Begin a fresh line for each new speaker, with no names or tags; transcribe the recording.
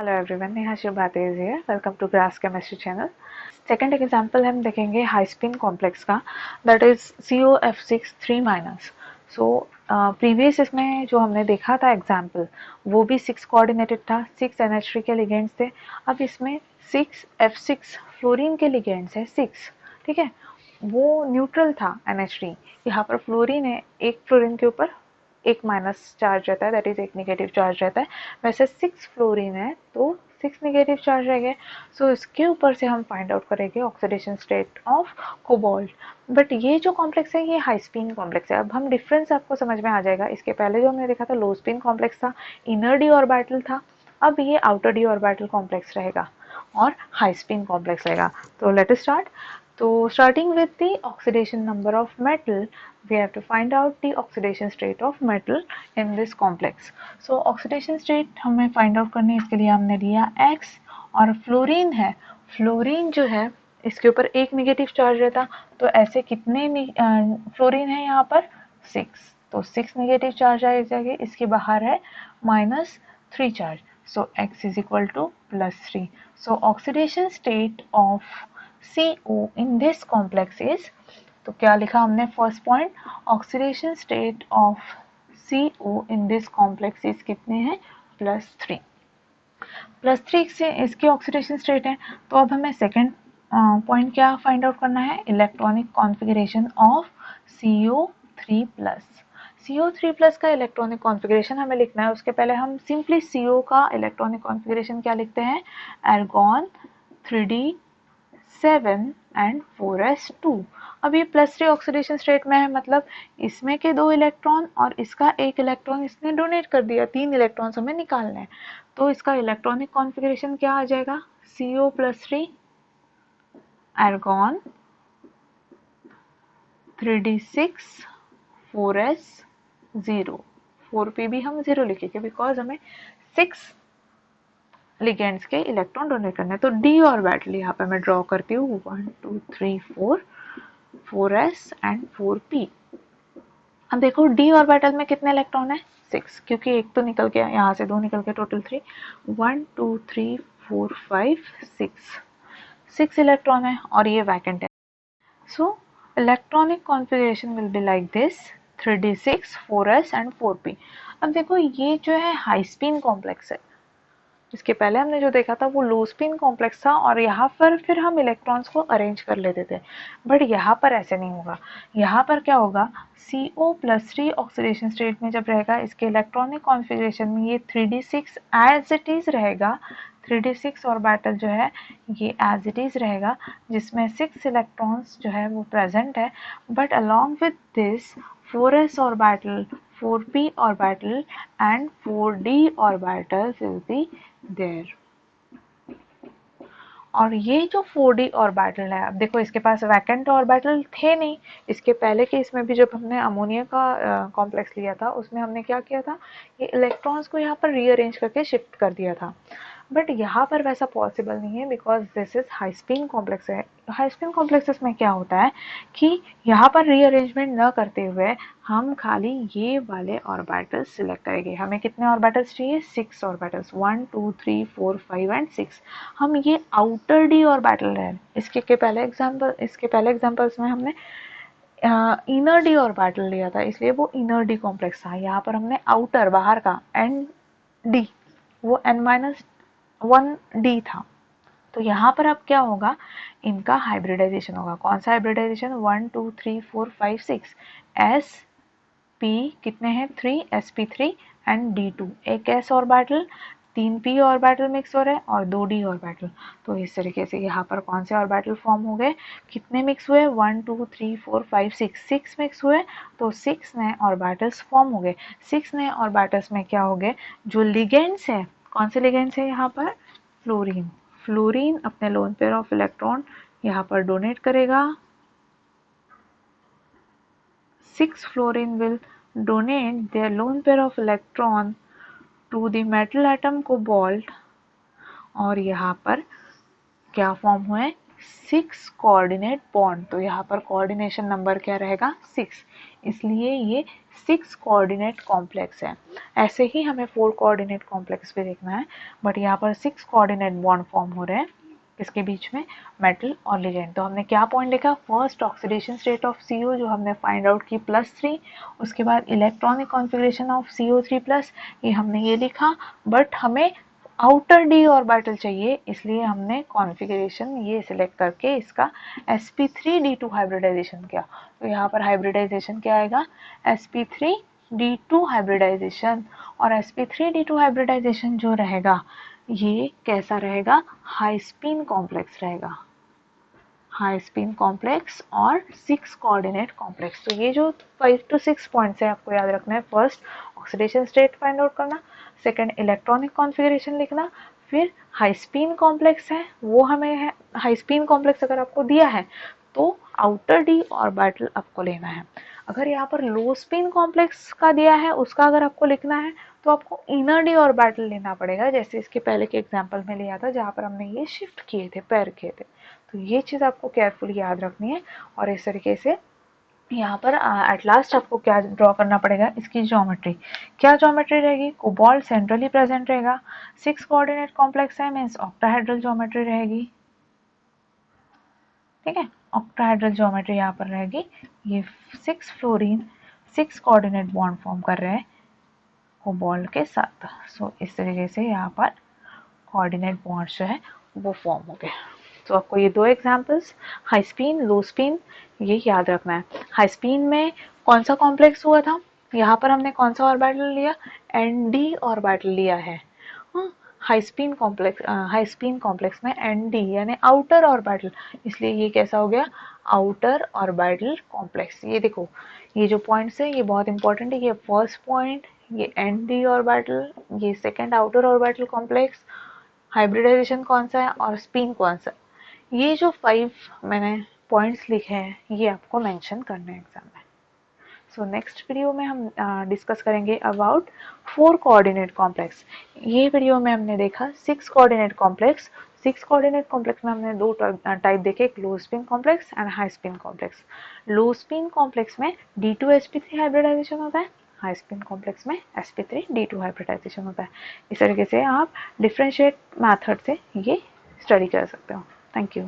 Hello everyone, Neha Shivbhate is here. Welcome to grass chemistry channel. Second example हम देखेंगे high spin complex का, that is COF6 3-। So previous इसमें जो हमने देखा था एग्जांपल, वो भी 6 कोऑर्डिनेटेड था, 6 NH3 के लिगेंड्स थे। अब इसमें 6F6 फ्लोरीन के लिगेंड्स है 6, ठीक है। वो न्यूट्रल था NH3, यहाँ पर फ्लोरीन है, एक फ्लोरीन के ऊपर एक माइनस चार्ज रहता है, दैट इज एक नेगेटिव चार्ज रहता है। वैसे 6 फ्लोरीन है तो 6 नेगेटिव चार्ज रहेंगे। सो इसके ऊपर से हम फाइंड आउट करेंगे oxidation state of cobalt. But ये जो कॉम्प्लेक्स है ये हाई स्पिन कॉम्प्लेक्स है। अब हम डिफरेंस आपको समझ में आ जाएगा। इसके पहले जो हमने देखा था लो स्पिन कॉम्प्लेक्स था, इनर डी ऑर्बिटल था। अब ये आउटर डी ऑर्बिटल कॉम्प्लेक्स रहेगा और हाई स्पिन कॉम्प्लेक्स रहेगा। तो let us start. So starting with the oxidation number of metal, we have to find out the oxidation state of metal in this complex. So oxidation state हमें find out करनी है, इसके लिए हमने लिया X और फ्लोरीन है। Fluorine जो है इसके ऊपर एक नेगेटिव चार्ज रहता, तो ऐसे कितने फ्लोरीन है यहाँ पर 6, तो 6 नेगेटिव चार्ज आ जाएंगे। इसके बाहर है -3 charge, so X is equal to +3. So oxidation state of CO in this complex is, तो क्या लिखा हमने first point, oxidation state of CO in this complex is कितने हैं +3। +3 से इसकी ऑक्सीडेशन स्टेट है। तो अब हमें सेकेंड पॉइंट क्या फाइंड आउट करना है, electronic configuration of CO3+। CO3+ का इलेक्ट्रॉनिक कॉन्फ़िगरेशन हमें लिखना है। उसके पहले हम सिंपली CO का इलेक्ट्रॉनिक कॉन्फ़िगरेशन क्या लिखते हैं, आर्गॉन 3D7 and 4s2। अब ये +3 ऑक्सीडेशन स्टेट में है, मतलब इसमें के 2 इलेक्ट्रॉन और इसका 1 इलेक्ट्रॉन इसने डोनेट कर दिया, 3 इलेक्ट्रॉन्स हमें निकालना है। तो इसका इलेक्ट्रॉनिक कॉन्फ़िगरेशन क्या आ जाएगा, CO+3 argon 3D6 4s0। 4p भी हम 0 लिखेंगे बिकॉज हमें 6 लिगेंड्स के इलेक्ट्रॉन डोनेट करने हैं। तो डी ऑर्बिटल यहाँ पे मैं ड्रॉ करती हूँ, 1 2 3 4, 4s एंड 4p। अब देखो डी ऑर्बिटल में कितने इलेक्ट्रॉन है 6, क्योंकि एक तो निकल गया, यहाँ से 2 निकल गए, टोटल 3, 1 2 3 4 5 6 इलेक्ट्रॉन है और ये वैकेंट है। So electronic configuration will be like this, 3d6 4s and 4p। अब देखो ये जो है हाई स्पिन कॉम्प्लेक्स है, इसके पहले हमने जो देखा था वो लो स्पिन कॉम्प्लेक्स था और यहाँ पर फिर हम इलेक्ट्रॉन्स को अरेंज कर लेते थे। बट यहाँ पर ऐसे नहीं होगा। यहाँ पर क्या होगा, CO+3 ऑक्सीडेशन स्टेट में जब रहेगा, इसके इलेक्ट्रॉनिक कॉन्फ़िगरेशन में ये 3d6 एज इट इज़ रहेगा। 3d6 ऑर्बिटल जो है ये एज इट इज़ रहेगा, जिसमें 6 इलेक्ट्रॉन्स जो है वो प्रेजेंट है। But along with this 4s orbital, 4p orbital and 4d orbitals will be there। और ये जो 4d ऑर्बिटल है, अब देखो इसके पास वैकेंट ऑर्बिटल थे नहीं। इसके पहले के इसमें भी जब हमने अमोनिया का कॉम्प्लेक्स लिया था, उसमें हमने क्या किया था, ये इलेक्ट्रॉन्स को यहाँ पर रीअरेंज करके शिफ्ट कर दिया था। बट यहाँ पर वैसा पॉसिबल नहीं है because this is high spin complex है। हाई स्पिन कॉम्प्लेक्सेस में क्या होता है कि यहाँ पर रीअरेंजमेंट न करते हुए हम खाली ये वाले ऑर्बिटल्स सिलेक्ट करेंगे। हमें कितने ऑर्बिटल्स चाहिए, 6 ऑर्बिटल्स, 1 2 3 4 5 एंड 6। हम ये आउटर डी ऑर्बिटल है, इसके पहले एग्जांपल्स में हमने इनर डी ऑर्बिटल लिया था, इसलिए वो इनर डी कॉम्प्लेक्स था। यहाँ पर हमने आउटर बाहर का एन डी, वो N-1d था। तो यहाँ पर अब क्या होगा, इनका हाइब्रिडाइजेशन होगा। कौन सा हाइब्रिडाइजेशन, 1 2 3 4 5 6, sp कितने हैं 3, sp3 एंड d2, एक s orbital, 3p orbital mix हो रहे हैं और 2d ऑर्बिटल। तो इस तरीके से यहाँ पर कौन से ऑर्बिटल फॉर्म हो गए, कितने मिक्स हुए, 1 2 3 4 5 6 मिक्स हुए। तो 6 नए ऑर्बिटल्स फॉर्म हो गए। 6 नए ऑर्बिटल्स में क्या हो गए, जो लिगेंड्स है, कौन से लिगेंड्स है यहाँ पर, फ्लोरीन। फ्लोरीन अपने लोन पेयर ऑफ इलेक्ट्रॉन यहाँ पर डोनेट करेगा। 6 fluorine will donate their lone pair of electron to the metal atom cobalt और यहाँ पर क्या फॉर्म हुए, 6 कोऑर्डिनेट बॉन्ड, तो यहाँ पर कोऑर्डिनेशन नंबर क्या रहेगा 6, इसलिए ये 6 कोऑर्डिनेट कॉम्प्लेक्स है। ऐसे ही हमें 4 कोऑर्डिनेट कॉम्प्लेक्स भी देखना है, बट यहाँ पर 6 कोऑर्डिनेट बॉन्ड फॉर्म हो रहे हैं इसके बीच में, मेटल और लिगेंड। तो हमने क्या पॉइंट देखा, first oxidation state of CO जो हमने फाइंड आउट की +3, उसके बाद इलेक्ट्रॉनिक कॉन्फ़िगरेशन ऑफ CO3+, ये हमने ये लिखा, बट हमें आउटर डी ऑर्बिटल चाहिए, इसलिए हमने कॉन्फ़िगरेशन ये सिलेक्ट करके इसका sp3d2 हाइब्रिडाइजेशन किया। तो यहाँ पर हाइब्रिडाइजेशन क्या आएगा, sp3d2 हाइब्रिडाइजेशन, और sp3d2 हाइब्रिडाइजेशन जो रहेगा ये कैसा रहेगा, हाई स्पिन कॉम्प्लेक्स रहेगा, हाई स्पिन कॉम्प्लेक्स और 6 कोऑर्डिनेट कॉम्प्लेक्स। तो ये जो 5 to 6 पॉइंट्स है आपको याद रखना है, first oxidation state find out करना, सेकंड इलेक्ट्रॉनिक कॉन्फ़िगरेशन लिखना, फिर हाई स्पिन कॉम्प्लेक्स है वो हमें है, हाई स्पिन कॉम्प्लेक्स अगर आपको दिया है तो आउटर डी ऑर्बिटल आपको लेना है। अगर यहाँ पर लो स्पिन कॉम्प्लेक्स का दिया है उसका अगर आपको लिखना है तो आपको इनर डी ऑर्बिटल लेना पड़ेगा, जैसे इसके पहले के एग्जांपल में लिया था जहाँ पर हमने ये शिफ्ट किए थे, पैर किए थे। तो ये चीज़ आपको केयरफुली याद रखनी है। और इस तरीके से यहाँ पर एट लास्ट आपको क्या ड्रॉ करना पड़ेगा, इसकी ज्योमेट्री, क्या ज्योमेट्री रहेगी, कोबाल्ट सेंट्रली प्रेजेंट रहेगा, 6 कोऑर्डिनेट कॉम्प्लेक्स है मीन्स ऑक्टाहेड्रल ज्योमेट्री रहेगी, ठीक है, ऑक्टाहेड्रल ज्योमेट्री यहाँ पर रहेगी। ये 6 फ्लोरीन 6 कोऑर्डिनेट बॉन्ड फॉर्म कर रहे हैं कोबाल्ट के साथ। सो इस तरीके से यहाँ पर कोऑर्डिनेट बॉन्ड जो है वो फॉर्म हो गए। तो आपको ये दो एग्जांपल्स, हाई स्पिन लो स्पिन, ये याद रखना है। हाई स्पिन में कौन सा कॉम्प्लेक्स हुआ था, यहाँ पर हमने कौन सा ऑर्बिटल लिया, ND ऑर्बिटल लिया है। हाई स्पिन कॉम्प्लेक्स में ND यानी आउटर ऑर्बिटल, इसलिए ये कैसा हो गया, आउटर ऑर्बिटल कॉम्प्लेक्स। ये देखो ये जो पॉइंट्स है ये बहुत इंपॉर्टेंट है, ये फर्स्ट पॉइंट, ये ND ऑर्बिटल, ये second outer orbital complex, hybridisation कौन सा है और स्पिन कौन सा। ये जो 5 मैंने पॉइंट्स लिखे हैं ये आपको मेंशन करने हैं एग्जाम में। सो नेक्स्ट वीडियो में हम डिस्कस करेंगे अबाउट 4 कोऑर्डिनेट कॉम्प्लेक्स। ये वीडियो में हमने देखा 6 कोऑर्डिनेट कॉम्प्लेक्स। 6 कोऑर्डिनेट कॉम्प्लेक्स में हमने दो टाइप देखे, एक लो spin complex and high spin complex. Low spin complex में D2sp3 हाइब्रिडाइजेशन होता है, हाई स्पिन कॉम्प्लेक्स में sp3d2 हाइब्रिडाइजेशन होता है। इस तरीके से आप डिफरेंशिएट मेथड से ये स्टडी कर सकते हो। Thank you.